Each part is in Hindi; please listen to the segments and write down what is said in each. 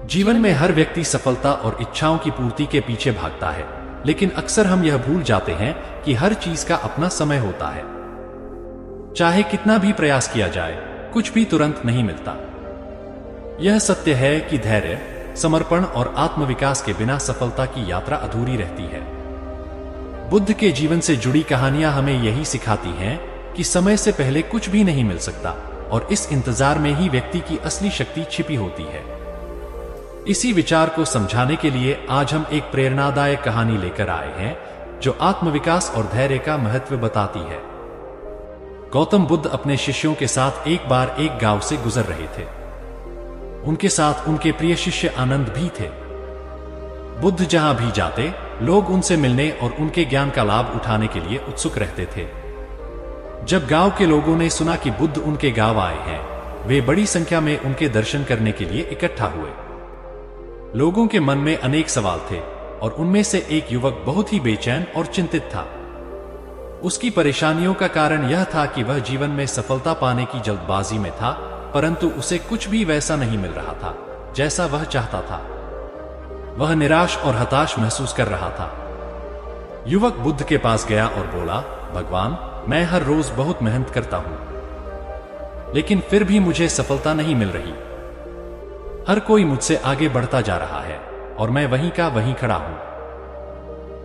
जीवन में हर व्यक्ति सफलता और इच्छाओं की पूर्ति के पीछे भागता है, लेकिन अक्सर हम यह भूल जाते हैं कि हर चीज का अपना समय होता है। चाहे कितना भी प्रयास किया जाए, कुछ भी तुरंत नहीं मिलता। यह सत्य है कि धैर्य, समर्पण और आत्मविकास के बिना सफलता की यात्रा अधूरी रहती है। बुद्ध के जीवन से जुड़ी कहानियां हमें यही सिखाती हैं कि समय से पहले कुछ भी नहीं मिल सकता और इस इंतजार में ही व्यक्ति की असली शक्ति छिपी होती है। इसी विचार को समझाने के लिए आज हम एक प्रेरणादायक कहानी लेकर आए हैं जो आत्मविकास और धैर्य का महत्व बताती है। गौतम बुद्ध अपने शिष्यों के साथ एक बार एक गांव से गुजर रहे थे। उनके साथ उनके प्रिय शिष्य आनंद भी थे। बुद्ध जहां भी जाते, लोग उनसे मिलने और उनके ज्ञान का लाभ उठाने के लिए उत्सुक रहते थे। जब गांव के लोगों ने सुना कि बुद्ध उनके गांव आए हैं, वे बड़ी संख्या में उनके दर्शन करने के लिए इकट्ठा हुए। लोगों के मन में अनेक सवाल थे और उनमें से एक युवक बहुत ही बेचैन और चिंतित था। उसकी परेशानियों का कारण यह था कि वह जीवन में सफलता पाने की जल्दबाजी में था, परंतु उसे कुछ भी वैसा नहीं मिल रहा था जैसा वह चाहता था। वह निराश और हताश महसूस कर रहा था। युवक बुद्ध के पास गया और बोला, भगवान, मैं हर रोज बहुत मेहनत करता हूं, लेकिन फिर भी मुझे सफलता नहीं मिल रही। हर कोई मुझसे आगे बढ़ता जा रहा है और मैं वहीं का वहीं खड़ा हूं।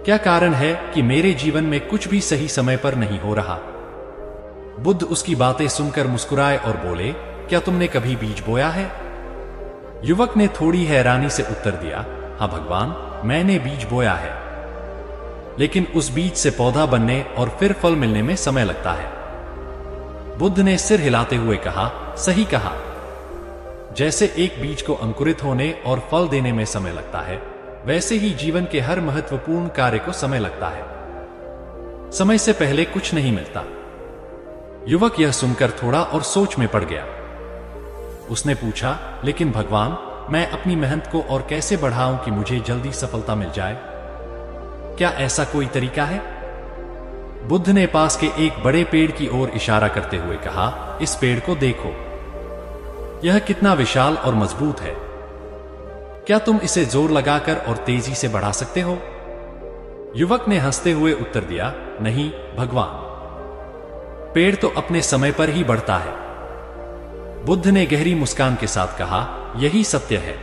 क्या कारण है कि मेरे जीवन में कुछ भी सही समय पर नहीं हो रहा? बुद्ध उसकी बातें सुनकर मुस्कुराए और बोले, क्या तुमने कभी बीज बोया है? युवक ने थोड़ी हैरानी से उत्तर दिया, हाँ भगवान, मैंने बीज बोया है, लेकिन उस बीज से पौधा बनने और फिर फल मिलने में समय लगता है। बुद्ध ने सिर हिलाते हुए कहा, सही कहा। जैसे एक बीज को अंकुरित होने और फल देने में समय लगता है, वैसे ही जीवन के हर महत्वपूर्ण कार्य को समय लगता है। समय से पहले कुछ नहीं मिलता। युवक यह सुनकर थोड़ा और सोच में पड़ गया। उसने पूछा, लेकिन भगवान, मैं अपनी मेहनत को और कैसे बढ़ाऊं कि मुझे जल्दी सफलता मिल जाए? क्या ऐसा कोई तरीका है? बुद्ध ने पास के एक बड़े पेड़ की ओर इशारा करते हुए कहा, इस पेड़ को देखो, यह कितना विशाल और मजबूत है। क्या तुम इसे जोर लगाकर और तेजी से बढ़ा सकते हो? युवक ने हंसते हुए उत्तर दिया, नहीं भगवान, पेड़ तो अपने समय पर ही बढ़ता है। बुद्ध ने गहरी मुस्कान के साथ कहा, यही सत्य है।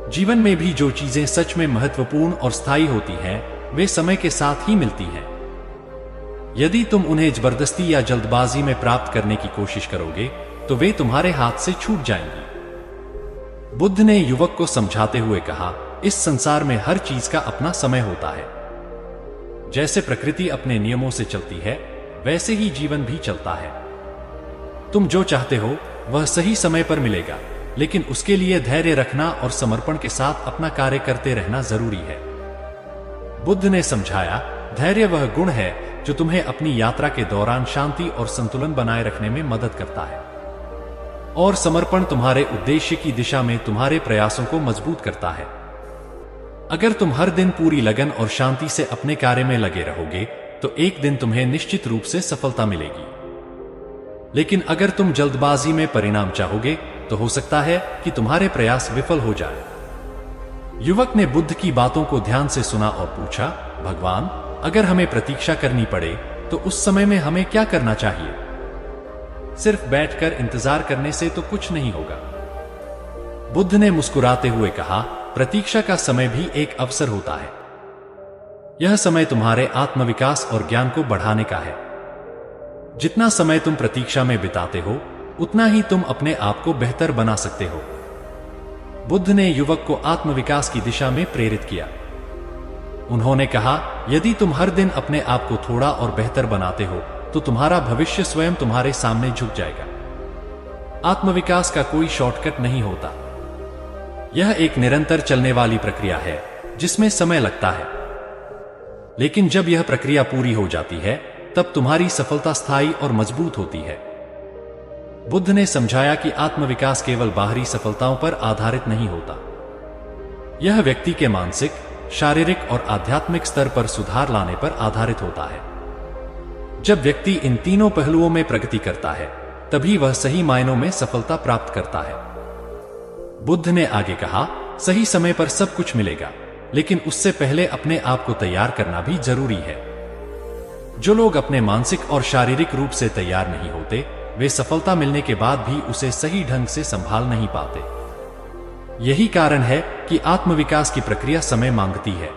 जीवन में भी जो चीजें सच में महत्वपूर्ण और स्थायी होती हैं, वे समय के साथ ही मिलती हैं। यदि तुम उन्हें जबरदस्ती या जल्दबाजी में प्राप्त करने की कोशिश करोगे, तो वे तुम्हारे हाथ से छूट जाएंगी। बुद्ध ने युवक को समझाते हुए कहा, इस संसार में हर चीज का अपना समय होता है। जैसे प्रकृति अपने नियमों से चलती है, वैसे ही जीवन भी चलता है। तुम जो चाहते हो वह सही समय पर मिलेगा, लेकिन उसके लिए धैर्य रखना और समर्पण के साथ अपना कार्य करते रहना जरूरी है। बुद्ध ने समझाया, धैर्य वह गुण है जो तुम्हें अपनी यात्रा के दौरान शांति और संतुलन बनाए रखने में मदद करता है, और समर्पण तुम्हारे उद्देश्य की दिशा में तुम्हारे प्रयासों को मजबूत करता है। अगर तुम हर दिन पूरी लगन और शांति से अपने कार्य में लगे रहोगे, तो एक दिन तुम्हें निश्चित रूप से सफलता मिलेगी। लेकिन अगर तुम जल्दबाजी में परिणाम चाहोगे, तो हो सकता है कि तुम्हारे प्रयास विफल हो जाए। युवक ने बुद्ध की बातों को ध्यान से सुना और पूछा, भगवान, अगर हमें प्रतीक्षा करनी पड़े तो उस समय में हमें क्या करना चाहिए? सिर्फ बैठकर इंतजार करने से तो कुछ नहीं होगा। बुद्ध ने मुस्कुराते हुए कहा, प्रतीक्षा का समय भी एक अवसर होता है। यह समय तुम्हारे आत्मविकास और ज्ञान को बढ़ाने का है। जितना समय तुम प्रतीक्षा में बिताते हो, उतना ही तुम अपने आप को बेहतर बना सकते हो। बुद्ध ने युवक को आत्मविकास की दिशा में प्रेरित किया। उन्होंने कहा, यदि तुम हर दिन अपने आप को थोड़ा और बेहतर बनाते हो, तो तुम्हारा भविष्य स्वयं तुम्हारे सामने झुक जाएगा। आत्मविकास का कोई शॉर्टकट नहीं होता। यह एक निरंतर चलने वाली प्रक्रिया है जिसमें समय लगता है, लेकिन जब यह प्रक्रिया पूरी हो जाती है, तब तुम्हारी सफलता स्थायी और मजबूत होती है। बुद्ध ने समझाया कि आत्मविकास केवल बाहरी सफलताओं पर आधारित नहीं होता। यह व्यक्ति के मानसिक, शारीरिक और आध्यात्मिक स्तर पर सुधार लाने पर आधारित होता है। जब व्यक्ति इन तीनों पहलुओं में प्रगति करता है, तभी वह सही मायनों में सफलता प्राप्त करता है। बुद्ध ने आगे कहा, सही समय पर सब कुछ मिलेगा, लेकिन उससे पहले अपने आप को तैयार करना भी जरूरी है। जो लोग अपने मानसिक और शारीरिक रूप से तैयार नहीं होते, वे सफलता मिलने के बाद भी उसे सही ढंग से संभाल नहीं पाते। यही कारण है कि आत्मविकास की प्रक्रिया समय मांगती है।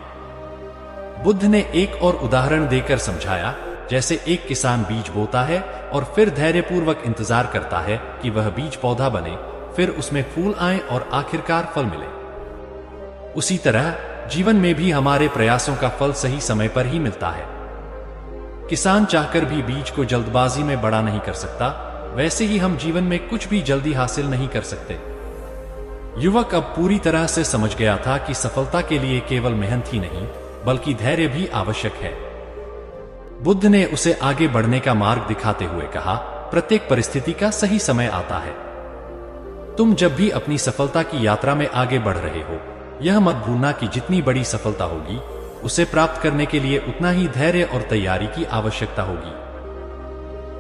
बुद्ध ने एक और उदाहरण देकर समझाया, जैसे एक किसान बीज बोता है और फिर धैर्यपूर्वक इंतजार करता है कि वह बीज पौधा बने, फिर उसमें फूल आए और आखिरकार फल मिले। उसी तरह जीवन में भी हमारे प्रयासों का फल सही समय पर ही मिलता है। किसान चाहकर भी बीज को जल्दबाजी में बड़ा नहीं कर सकता, वैसे ही हम जीवन में कुछ भी जल्दी हासिल नहीं कर सकते। युवक अब पूरी तरह से समझ गया था कि सफलता के लिए केवल मेहनत ही नहीं, बल्कि धैर्य भी आवश्यक है। बुद्ध ने उसे आगे बढ़ने का मार्ग दिखाते हुए कहा, प्रत्येक परिस्थिति का सही समय आता है। तुम जब भी अपनी सफलता की यात्रा में आगे बढ़ रहे हो, यह मत भूलना कि जितनी बड़ी सफलता होगी, उसे प्राप्त करने के लिए उतना ही धैर्य और तैयारी की आवश्यकता होगी।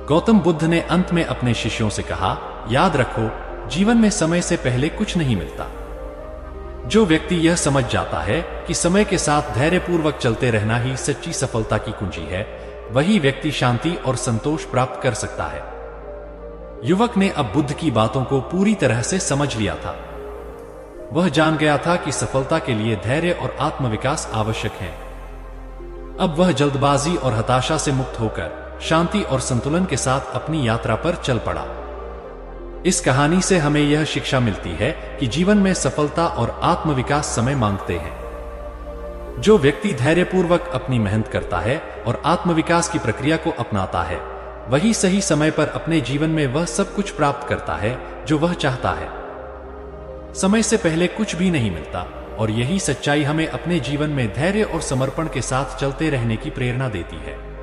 गौतम बुद्ध ने अंत में अपने शिष्यों से कहा, याद रखो, जीवन में समय से पहले कुछ नहीं मिलता। जो व्यक्ति यह समझ जाता है कि समय के साथ धैर्यपूर्वक चलते रहना ही सच्ची सफलता की कुंजी है, वही व्यक्ति शांति और संतोष प्राप्त कर सकता है। युवक ने अब बुद्ध की बातों को पूरी तरह से समझ लिया था। वह जान गया था कि सफलता के लिए धैर्य और आत्मविकास आवश्यक है। अब वह जल्दबाजी और हताशा से मुक्त होकर शांति और संतुलन के साथ अपनी यात्रा पर चल पड़ा। इस कहानी से हमें यह शिक्षा मिलती है कि जीवन में सफलता और आत्मविकास समय मांगते हैं। जो व्यक्ति धैर्यपूर्वक अपनी मेहनत करता है और आत्मविकास की प्रक्रिया को अपनाता है, वही सही समय पर अपने जीवन में वह सब कुछ प्राप्त करता है जो वह चाहता है। समय से पहले कुछ भी नहीं मिलता, और यही सच्चाई हमें अपने जीवन में धैर्य और समर्पण के साथ चलते रहने की प्रेरणा देती है।